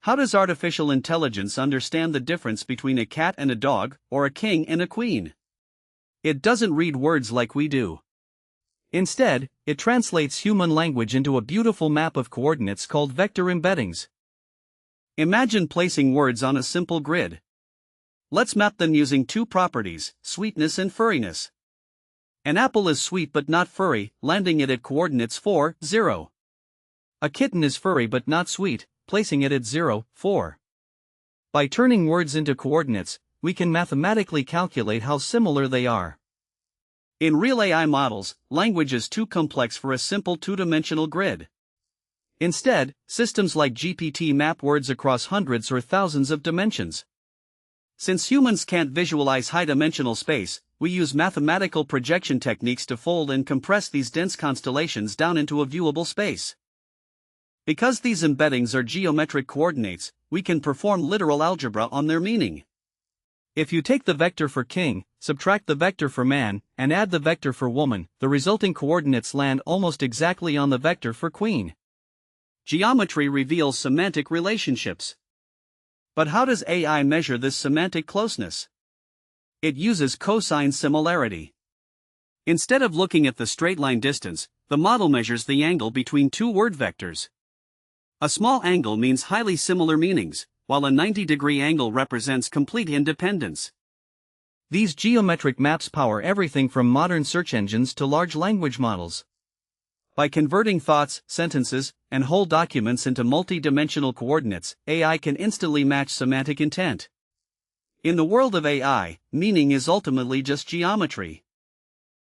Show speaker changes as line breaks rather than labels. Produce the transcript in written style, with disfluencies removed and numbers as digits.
How does artificial intelligence understand the difference between a cat and a dog, or a king and a queen? It doesn't read words like we do. Instead, it translates human language into a beautiful map of coordinates called vector embeddings. Imagine placing words on a simple grid. Let's map them using two properties, sweetness and furriness. An apple is sweet but not furry, landing it at coordinates 4, 0. A kitten is furry but not sweet, placing it at 0, 4. By turning words into coordinates, we can mathematically calculate how similar they are. In real AI models, language is too complex for a simple two-dimensional grid. Instead, systems like GPT map words across hundreds or thousands of dimensions. Since humans can't visualize high-dimensional space, we use mathematical projection techniques to fold and compress these dense constellations down into a viewable space. Because these embeddings are geometric coordinates, we can perform literal algebra on their meaning. If you take the vector for king, subtract the vector for man, and add the vector for woman, the resulting coordinates land almost exactly on the vector for queen. Geometry reveals semantic relationships. But how does AI measure this semantic closeness? It uses cosine similarity. Instead of looking at the straight line distance, the model measures the angle between two word vectors. A small angle means highly similar meanings, while a 90-degree angle represents complete independence. These geometric maps power everything from modern search engines to large language models. By converting thoughts, sentences, and whole documents into multi-dimensional coordinates, AI can instantly match semantic intent. In the world of AI, meaning is ultimately just geometry.